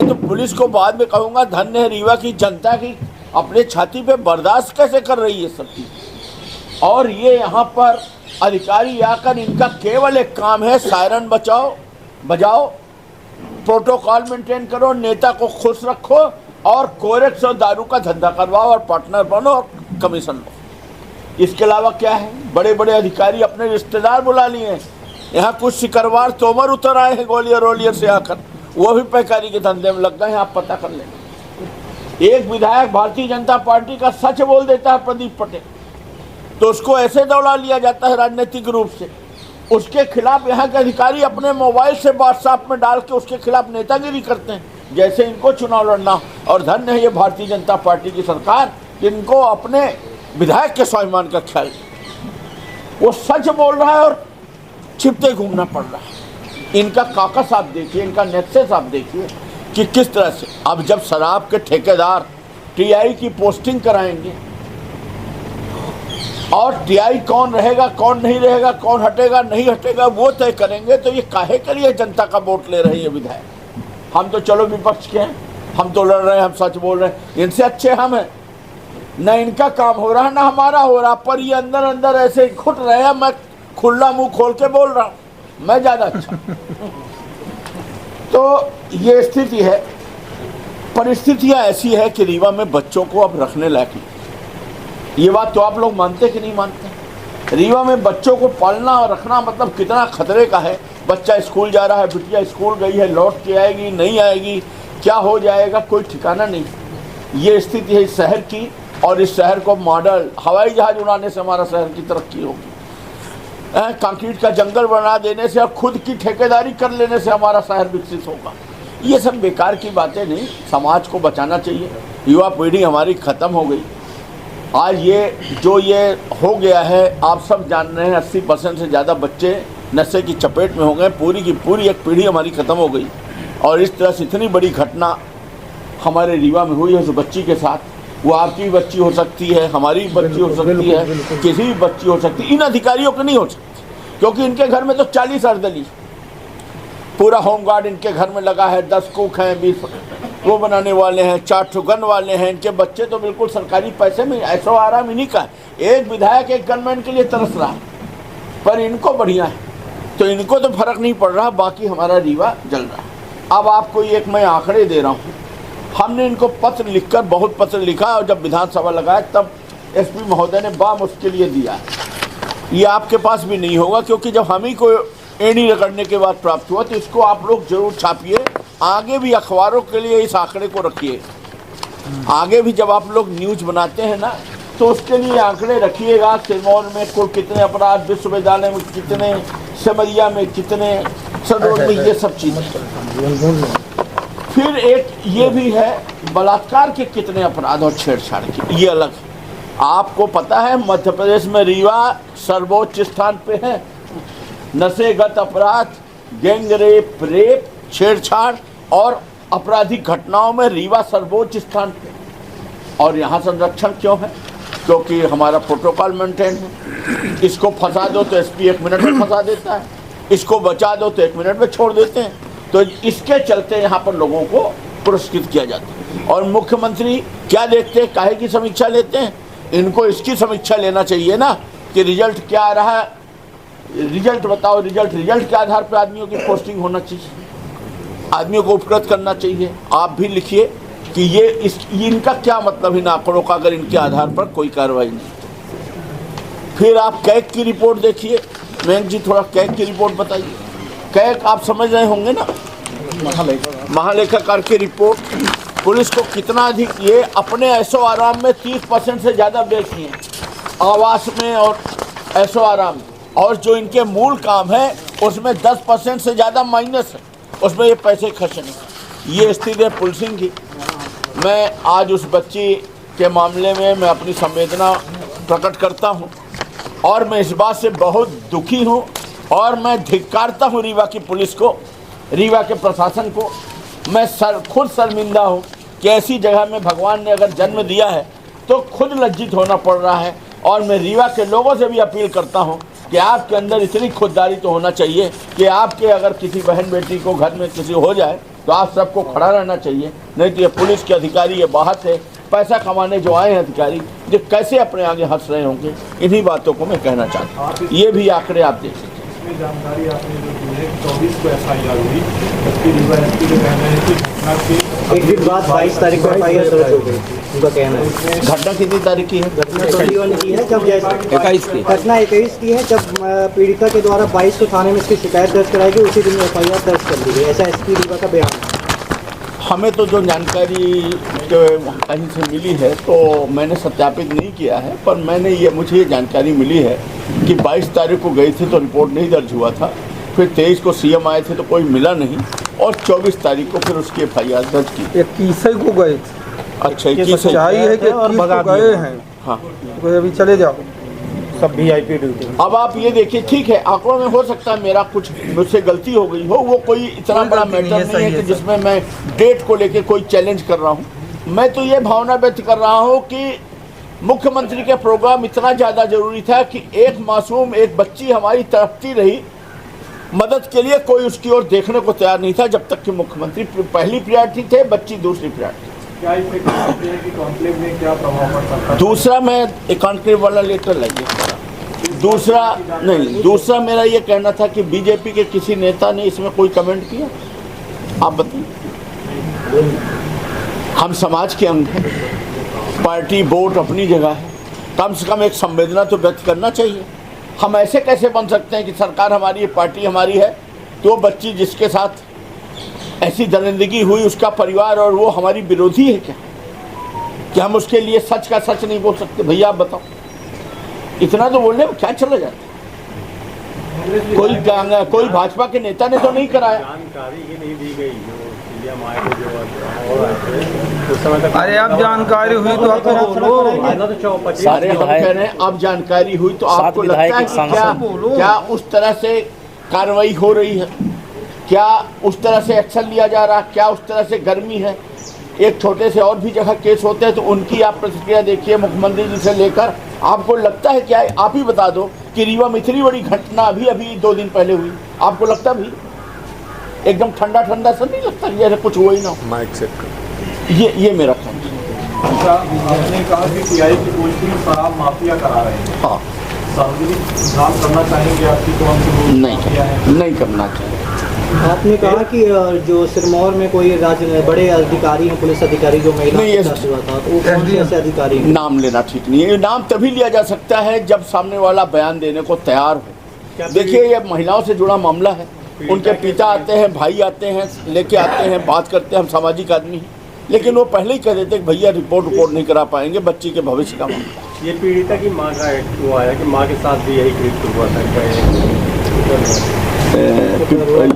तो पुलिस को बाद में कहूँगा, धन्य है रीवा की जनता की अपने छाती पे बर्दाश्त कैसे कर रही है सब चीज़। और ये यहाँ पर अधिकारी आकर इनका केवल एक काम है, सायरन बजाओ, प्रोटोकॉल मेंटेन करो, नेता को खुश रखो और कोरेक्स और दारू का धंधा करवाओ और पार्टनर बनो और कमीशन लो। इसके अलावा क्या है? बड़े बड़े अधिकारी अपने रिश्तेदार बुला लिए हैं। यहाँ कुछ सिकरवार तोमर उतर आए हैं ग्वालियर से आकर, वो भी पैकारी के धंधे में लग गए हैं, आप पता कर लेंगे। एक विधायक भारतीय जनता पार्टी का सच बोल देता है, प्रदीप पटेल, तो उसको ऐसे दौड़ा लिया जाता है राजनीतिक रूप से। उसके खिलाफ यहाँ के अधिकारी अपने मोबाइल से व्हाट्सएप में डाल के उसके खिलाफ नेतागिरी करते हैं, जैसे इनको चुनाव लड़ना हो। और धन्य है ये भारतीय जनता पार्टी की सरकार, जिनको अपने विधायक के स्वाभिमान का ख्याल। वो सच बोल रहा है और छिपते घूमना पड़ रहा है। इनका काकस आप देखिए, इनका नेक्सस आप देखिए कि किस तरह से। अब जब शराब के ठेकेदार टीआई की पोस्टिंग कराएंगे और टीआई कौन रहेगा कौन नहीं रहेगा, कौन हटेगा नहीं हटेगा, वो तय करेंगे, तो ये काहे के लिए जनता का वोट ले रहे हैं विधायक? हम तो चलो विपक्ष के हैं, हम तो लड़ रहे हैं, हम सच बोल रहे हैं, इनसे अच्छे हम हैं। न इनका काम हो रहा न हमारा हो रहा, पर ये अंदर अंदर ऐसे घुट रहे हैं। मैं खुला मुंह खोल के बोल रहा हूँ, मैं ज़्यादा अच्छा। तो ये स्थिति है। परिस्थितियाँ ऐसी है कि रीवा में बच्चों को अब रखने लायक नहीं। ये बात तो आप लोग मानते कि नहीं मानते? रीवा में बच्चों को पालना और रखना मतलब कितना खतरे का है। बच्चा स्कूल जा रहा है, बिटिया स्कूल गई है, लौट के आएगी नहीं आएगी, क्या हो जाएगा, कोई ठिकाना नहीं। ये स्थिति है इस शहर की, और इस शहर को मॉडल हवाई जहाज उड़ाने से हमारा शहर की तरक्की होगी। कंक्रीट का जंगल बना देने से और खुद की ठेकेदारी कर लेने से हमारा शहर विकसित होगा। ये सब बेकार की बातें नहीं, समाज को बचाना चाहिए। युवा पीढ़ी हमारी ख़त्म हो गई। आज ये हो गया है, आप सब जान रहे हैं, 80% से ज़्यादा बच्चे नशे की चपेट में हो गए। पूरी की पूरी एक पीढ़ी हमारी ख़त्म हो गई। और इस तरह से इतनी बड़ी घटना हमारे रीवा में हुई है उस बच्ची के साथ। वो आपकी बच्ची हो सकती है, हमारी बच्ची हो सकती है, किसी भी बच्ची हो सकती है। इन अधिकारियों की नहीं हो सकती, क्योंकि इनके घर में तो 40 अर्दली, पूरा होमगार्ड इनके घर में लगा है, 10 कुक हैं, 20 वो बनाने वाले हैं, 4 गन वाले हैं। इनके बच्चे तो बिल्कुल सरकारी पैसे में ऐशो आराम इन्हीं का है। एक विधायक एक गनमैन के लिए तरस रहा है, पर इनको बढ़िया है, तो इनको तो फर्क नहीं पड़ रहा, बाकी हमारा रीवा जल रहा है। अब आपको एक मैं आंकड़े दे रहा हूँ। हमने इनको पत्र लिखकर, बहुत पत्र लिखा, और जब विधानसभा लगाए तब एसपी महोदय ने बामुश्किल ये दिया। ये आपके पास भी नहीं होगा, क्योंकि जब हम ही को एड़ी रगड़ने के बाद प्राप्त हुआ, तो इसको आप लोग जरूर छापिए। आगे भी अखबारों के लिए इस आंकड़े को रखिए। आगे भी जब आप लोग न्यूज बनाते हैं ना, तो उसके लिए आंकड़े रखिएगा। सिरमौर में कुल कितने अपराध, विश्वविद्यालय में कितने, सिमरिया में कितने, सदोर में, ये सब चीज़ें। फिर एक ये भी है, बलात्कार के कितने अपराध और छेड़छाड़ के, ये अलग है। आपको पता है मध्य प्रदेश में रीवा सर्वोच्च स्थान पे है। नशेगत अपराध, गैंग रेप, छेड़छाड़ और आपराधिक घटनाओं में रीवा सर्वोच्च स्थान पे। और यहाँ संरक्षण क्यों है? क्योंकि हमारा प्रोटोकॉल मेंटेन है। इसको फंसा दो तो एसपी 1 मिनट में फंसा देता है, इसको बचा दो तो 1 मिनट में छोड़ देते हैं। तो इसके चलते यहाँ पर लोगों को पुरस्कृत किया जाता है। और मुख्यमंत्री क्या देखते हैं, काहे की समीक्षा लेते हैं? इनको इसकी समीक्षा लेना चाहिए ना कि रिजल्ट क्या आ रहा है, रिजल्ट बताओ। रिजल्ट के आधार पर आदमियों की पोस्टिंग होना चाहिए, आदमियों को उपकृत करना चाहिए। आप भी लिखिए कि इनका क्या मतलब इन आंकड़ों का, अगर इनके आधार पर कोई कार्रवाई नहीं। फिर आप कैग की रिपोर्ट देखिए। मैंग जी थोड़ा कैग की रिपोर्ट बताइए। कैग आप समझ रहे होंगे ना, महालेखाकार की रिपोर्ट। पुलिस को कितना अधिक, ये अपने ऐशो आराम में 30% से ज़्यादा बेची हैं, आवास में और ऐशो आराम में। और जो इनके मूल काम है उसमें 10% से ज़्यादा माइनस है, उसमें ये पैसे खर्च नहीं। ये स्थिति है पुलिसिंग की। मैं आज उस बच्ची के मामले में मैं अपनी संवेदना प्रकट करता हूँ, और मैं इस बात से बहुत दुखी हूँ, और मैं धिक्कारता हूँ रीवा की पुलिस को, रीवा के प्रशासन को। मैं खुद शर्मिंदा हूँ कि ऐसी जगह में भगवान ने अगर जन्म दिया है तो खुद लज्जित होना पड़ रहा है। और मैं रीवा के लोगों से भी अपील करता हूँ कि आपके अंदर इतनी खुददारी तो होना चाहिए कि आपके अगर किसी बहन बेटी को घर में किसी हो जाए तो आप सबको खड़ा रहना चाहिए। नहीं तो ये पुलिस के अधिकारी, ये बाहर से पैसा कमाने जो आए हैं अधिकारी, जो कैसे अपने आगे हंस रहे होंगे। इन्हीं बातों को मैं कहना चाहता हूँ। ये भी आंकड़े आप देख सकते हैं। जानकारी आपने जो दी है 24 को FIR हुई, जबकि रीवा एसपी का कहना है कि घटना के एक दिन बाद 22 तारीख को FIR दर्ज हो गई थी, उनका कहना है। घटना कितनी तारीख की है? घटना 21 की है, जब 21 की घटना 21 की है, जब पीड़िता के द्वारा 22 को थाने में इसकी शिकायत दर्ज कराई गई, उसी दिन FIR दर्ज कर दी गई। ऐसा एसपी रीवा का बयान है। हमें तो जो जानकारी कहीं से मिली है तो मैंने सत्यापित नहीं किया है, पर मुझे ये जानकारी मिली है कि 22 तारीख को गई थी तो रिपोर्ट नहीं दर्ज हुआ था, फिर 23 को CM आए थे तो कोई मिला नहीं, और 24 तारीख को फिर उसकी FIR दर्ज की। 21 को गए थे। अच्छा, 21 चाहिए है कि 21 को गए हैं। हाँ, तो अभी चले जाओ सब VIP ड्यूटी। अब आप ये देखिए, ठीक है, आंकड़ों में हो सकता है मेरा कुछ मुझसे गलती हो गई हो, वो कोई इतना बड़ा मैटर नहीं है कि जिसमें मैं डेट को लेके कोई चैलेंज कर रहा हूँ। मैं तो ये भावना व्यक्त कर रहा हूँ कि मुख्यमंत्री का प्रोग्राम इतना ज़्यादा जरूरी था कि एक मासूम, एक बच्ची हमारी तड़पती रही, मदद के लिए कोई उसकी ओर देखने को तैयार नहीं था, जब तक कि मुख्यमंत्री पहली प्रायोरिटी थे, बच्ची दूसरी प्रायोरिटी। क्या इससे कहते हैं कि कॉन्क्लेव में क्या प्रभाव पड़ सकता है? दूसरा, मैं एक कॉन्क्लेव वाला लेटर लाइए। दूसरा मेरा ये कहना था कि बीजेपी के किसी नेता ने इसमें कोई कमेंट किया? आप बताइए। हम समाज के अंग हैं, पार्टी वोट अपनी जगह है, कम से कम एक संवेदना तो व्यक्त करना चाहिए। हम ऐसे कैसे बन सकते हैं कि सरकार हमारी है, पार्टी हमारी है, तो बच्ची जिसके साथ ऐसी दरिंदगी हुई, उसका परिवार और वो हमारी विरोधी है क्या? कि हम उसके लिए सच का सच नहीं बोल सकते? भैया आप बताओ, इतना तो बोलने में क्या चला जाता? कोई भाजपा के नेता ने तो नहीं कराया। जानकारी ही नहीं दी गई जो CM आए थे, जो उस समय तक। अरे अब जानकारी हुई तो आप बोलो। सारे हम कह रहे हैं अब जानकारी हुई तो आपको लगता है कि क्या उस तरह से कार्रवाई हो रही है? क्या उस तरह से एक्शन लिया जा रहा है? क्या उस तरह से गर्मी है? एक छोटे से और भी जगह केस होते हैं तो उनकी आप प्रतिक्रिया देखिए, मुख्यमंत्री जी से लेकर। आपको लगता है क्या, आप ही बता दो कि रीवा में इतनी बड़ी घटना अभी 2 दिन पहले हुई, आपको लगता भी एकदम ठंडा सा नहीं लगता? ये कुछ हुआ ही ना हो। ये मेरा कहना है। अच्छा, आपने कहा कि PI की पोस्टिंग शराब माफिया करा रहे हैं। हाँ, सार्वजनिक काम करना चाहेंगे आपकी कौन सी? नहीं करना चाहिए। आपने कहा कि जो सिरमौर में कोई बड़े अधिकारी हैं, पुलिस अधिकारी जो महिला के साथ हुआ था, तो वो कौन से ऐसे अधिकारी हैं? नाम लेना ठीक नहीं है। ये नाम तभी लिया जा सकता है जब सामने वाला बयान देने को तैयार हो। देखिए, ये महिलाओं से जुड़ा मामला है, उनके पिता आते हैं, भाई आते हैं, लेके आते हैं, बात करते हैं, हम सामाजिक आदमी हैं, लेकिन वो पहले ही कह देते कि भैया रिपोर्ट नहीं करा पाएंगे, बच्ची के भविष्य का मामला। ये पीड़िता की माँ का वो आया कि माँ के साथ भी यही कृत्य हुआ था।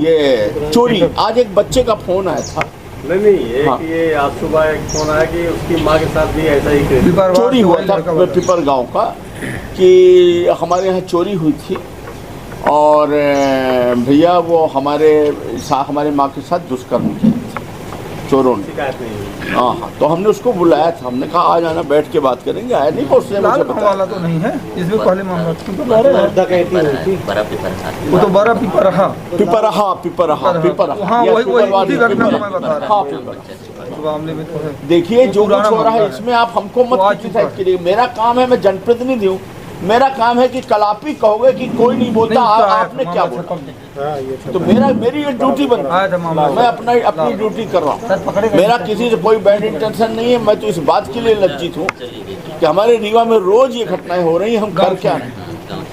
ये चोरी, आज एक बच्चे का फोन आया था। नहीं, हाँ। ये आज सुबह एक फोन आया कि उसकी माँ के साथ भी ऐसा ही चोरी हुआ था पिपर गांव का, कि हमारे यहाँ चोरी हुई थी और भैया वो हमारे माँ के साथ दुष्कर्म किया था चोरों ने। शिकायत नहीं हुई। हाँ, तो हमने उसको बुलाया था, हमने कहा आ जाना, बैठ के बात करेंगे। आया नहीं, उसने मुझे बताया वाला तो नहीं है, इसमें पहले मामला वो तो बड़ा पिपरहा। हाँ, वही घटना को मैं बता रहा हूँ। मामले में तो है। देखिए, जो कुछ हो रहा है इसमें आप हमको मत क्रिटिसाइज करिए। मेरा काम है, मैं जनप्रतिनिधि हूँ, मेरा काम है कि कल आप ही कहोगे कि कोई नहीं बोलता, आपने क्या बोला। तो मेरी ये ड्यूटी बनती है, मैं अपनी ड्यूटी कर रहा हूँ। मेरा किसी से कोई बैड इंटेंशन नहीं है। मैं तो इस बात के लिए लज्जित हूँ कि हमारे रीवा में रोज ये घटनाएं हो रही हैं, हम कर क्या रहे हैं?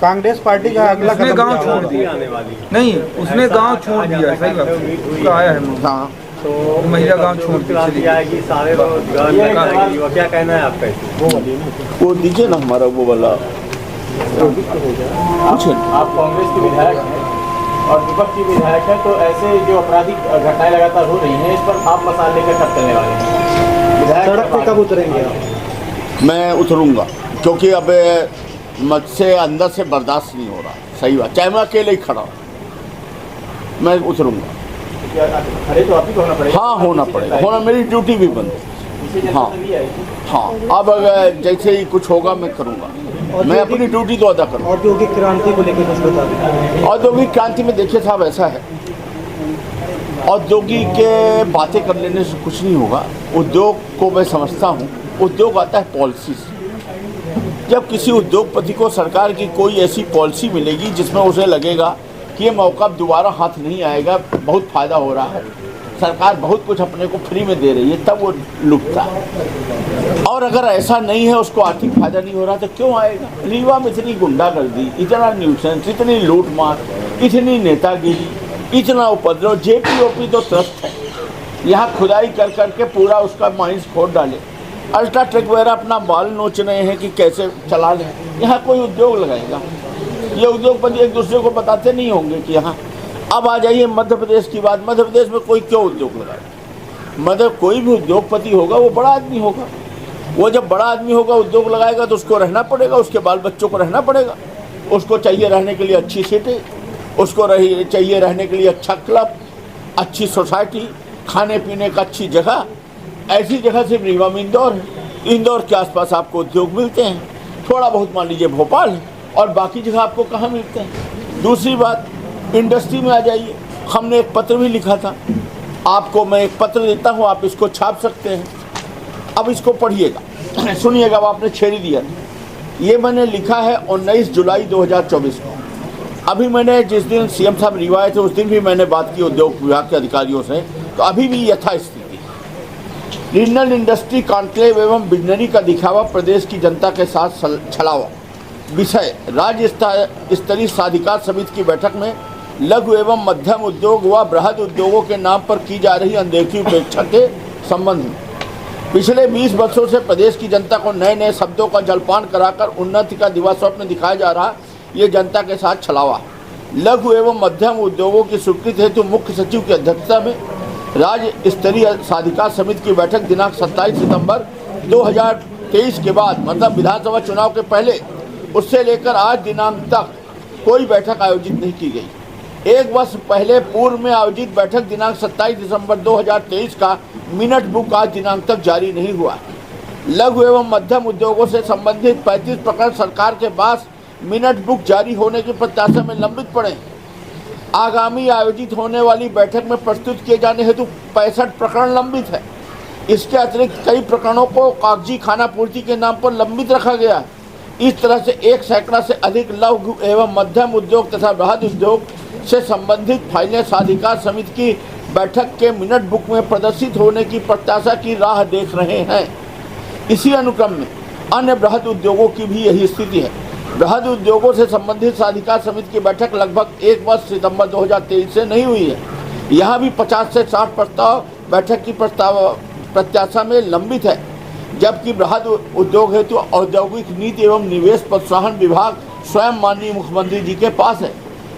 कांग्रेस पार्टी का अगला उसने गांव छोड़ दिया, नहीं उसने गांव छोड़ दिया, सही बात उसका आया है। हाँ, तो महिला गांव छोड़ दी जाएगी, सारे क्या कहना है आपका? वो दीजिए ना हमारा वो वाला। आप कांग्रेस के विधायक हैं और विपक्ष की विधायक है, तो ऐसे जो आपराधिक घटनाएं लगातार हो रही हैं, इस पर आप मसाल लेकर कब चलने वाले हैं? सड़क पे कब उतरेंगे आप? मैं उतरूंगा, क्योंकि अब मुझसे अंदर से बर्दाश्त नहीं हो रहा। सही बात, चाहे मैं अकेले ही खड़ा हूँ, मैं उतरूंगा। खड़े तो आप ही को होना पड़ेगा। हाँ, होना पड़ेगा, मेरी ड्यूटी भी बंद है। हाँ, अब अगर जैसे ही कुछ होगा मैं करूँगा, मैं अपनी ड्यूटी तो अदा करूँगा। औद्योगिक क्रांति को लेकर कुछ बता दें। औद्योगिक क्रांति में देखिए साहब, ऐसा है औद्योगिक के बातें कर लेने से कुछ नहीं होगा। उद्योग को मैं समझता हूँ, उद्योग आता है पॉलिसी से। जब किसी उद्योगपति को सरकार की कोई ऐसी पॉलिसी मिलेगी जिसमें उसे लगेगा कि ये मौका दोबारा हाथ नहीं आएगा, बहुत फ़ायदा हो रहा है, सरकार बहुत कुछ अपने को फ्री में दे रही है, तब वो लुटता है। और अगर ऐसा नहीं है, उसको आर्थिक फायदा नहीं हो रहा, तो क्यों आएगा। रीवा में इतनी गुंडागर्दी, इतना न्यूसेंस, इतनी लूटमार, इतनी नेतागिरी, इतना उपद्रव, जेपीओपी तो त्रस्त है। यहाँ खुदाई कर करके पूरा उसका माइंस फोड़ डाले। अल्ट्राटेक वगैरह अपना बाल नोच रहे हैं कि कैसे चला लें। यहाँ कोई उद्योग लगाएगा, ये उद्योगपति एक दूसरे को बताते नहीं होंगे कि यहाँ। अब आ जाइए मध्य प्रदेश की बात। मध्य प्रदेश में कोई क्यों उद्योग लगाएगा। मतलब कोई भी उद्योगपति होगा वो बड़ा आदमी होगा। वो जब बड़ा आदमी होगा, उद्योग लगाएगा, तो उसको रहना पड़ेगा, उसके बाल बच्चों को रहना पड़ेगा। उसको चाहिए रहने के लिए अच्छी सीटें, उसको चाहिए रहने के लिए अच्छा क्लब, अच्छी सोसाइटी, खाने पीने का अच्छी जगह। ऐसी जगह सिर्फ रीवा में इंदौर है। इंदौर के आसपास आपको उद्योग मिलते हैं, थोड़ा बहुत मान लीजिए भोपाल है, और बाकी जगह आपको कहाँ मिलते हैं। दूसरी बात, इंडस्ट्री में आ जाइए। हमने एक पत्र भी लिखा था, आपको मैं एक पत्र देता हूँ, आप इसको छाप सकते हैं। अब इसको पढ़िएगा, सुनिएगा। अब आपने छेड़ी दिया, ये मैंने लिखा है 19 जुलाई 2024 को। अभी मैंने जिस दिन सीएम साहब रीवा आए थे, उस दिन भी मैंने बात की उद्योग विभाग के अधिकारियों से, तो अभी भी यथास्थिति। रीजनल इंडस्ट्री कॉन्क्लेव एवं विजनरी का दिखावा, प्रदेश की जनता के साथ छलावा। विषय, राज्य स्तरीय साधिकार समिति की बैठक में लघु एवं मध्यम उद्योग व बृहद उद्योगों के नाम पर की जा रही अनदेखी उपेक्षा के संबंध में। पिछले 20 वर्षों से प्रदेश की जनता को नए नए शब्दों का जलपान कराकर उन्नति का दिवा स्वप्न दिखाया जा रहा, ये जनता के साथ छलावा। लघु एवं मध्यम उद्योगों की स्वीकृति हेतु मुख्य सचिव की अध्यक्षता में राज्य स्तरीय साधिकार समिति की बैठक दिनांक 27 सितंबर 2023 के बाद, मतलब विधानसभा चुनाव के पहले, उससे लेकर आज दिनांक तक कोई बैठक आयोजित नहीं की गई। एक वर्ष पहले पूर्व में आयोजित बैठक दिनांक 27 दिसंबर 2023 का मिनट बुक आज दिनांक तक जारी नहीं हुआ। लघु एवं मध्यम उद्योगों से संबंधित 35 प्रकरण सरकार के पास मिनट बुक जारी होने की प्रत्याशा में लंबित पड़े। आगामी आयोजित होने वाली बैठक में प्रस्तुत किए जाने हेतु 65 प्रकरण लंबित है। इसके अतिरिक्त कई प्रकरणों को कागजी खाना पूर्ति के नाम पर लंबित रखा गया है। इस तरह से 1 सैकड़ा से अधिक लघु एवं मध्यम उद्योग तथा बृहद उद्योग से संबंधित फाइलें साधिकार समिति की बैठक के मिनट बुक में प्रदर्शित होने की प्रत्याशा की राह देख रहे हैं। इसी अनुक्रम में अन्य बृहद उद्योगों की भी यही स्थिति है। बृहद उद्योगों से संबंधित साधिकार समिति की बैठक लगभग 1 वर्ष सितंबर 2023 से नहीं हुई है। यहाँ भी 50 से 60 प्रस्ताव बैठक की प्रत्याशा में लंबित है, जबकि बृहद उद्योग हेतु औद्योगिक नीति एवं निवेश प्रोत्साहन विभाग स्वयं माननीय मुख्यमंत्री जी के पास है।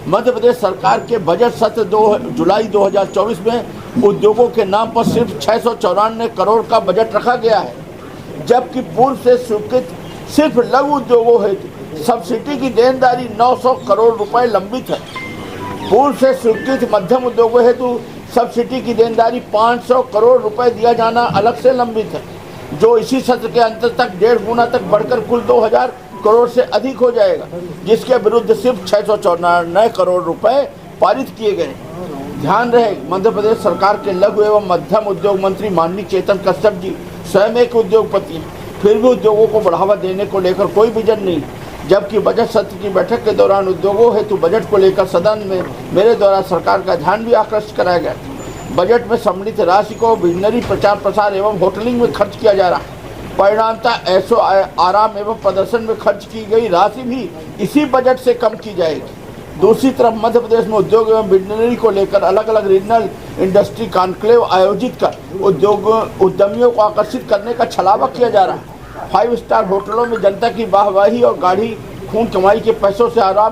मध्य प्रदेश सरकार के बजट सत्र 2 जुलाई 2024 में उद्योगों के नाम पर सिर्फ 694 करोड़ का बजट रखा गया है, जबकि पूर्व से स्वीकृत सिर्फ लघु उद्योगों हेतु सब्सिडी की देनदारी 900 करोड़ रुपए लंबित है। पूर्व से स्वीकृत मध्यम उद्योगों हेतु सब्सिडी की देनदारी 500 करोड़ रुपए दिया जाना अलग से लंबित है, जो इसी सत्र के अंत तक 1.5 गुना तक बढ़कर कुल 2000 करोड़ से अधिक हो जाएगा, जिसके विरुद्ध सिर्फ 694 करोड़ रुपए पारित किए गए। ध्यान रहे, मध्य प्रदेश सरकार के लघु एवं मध्यम उद्योग मंत्री माननीय चेतन कश्यप जी स्वयं एक उद्योगपति हैं, फिर भी उद्योगों को बढ़ावा देने को लेकर कोई विजन नहीं। जबकि बजट सत्र की बैठक के दौरान उद्योगों हेतु बजट को लेकर सदन में मेरे द्वारा सरकार का ध्यान भी आकर्षित कराया गया। बजट में सम्मिलित राशि को विजनरी प्रचार प्रसार एवं होटलिंग में खर्च किया जा रहा है। परिणामतः ऐशो आराम एवं प्रदर्शन में खर्च की गई राशि भी इसी बजट से कम की जाएगी। दूसरी तरफ मध्य प्रदेश में उद्योग एवं विजनरी को लेकर अलग अलग रीजनल इंडस्ट्री कॉन्क्लेव आयोजित कर उद्यमियों को आकर्षित करने का छलावा किया जा रहा है। 5 स्टार होटलों में जनता की वाहवाही और गाढ़ी खून कमाई के पैसों से आराम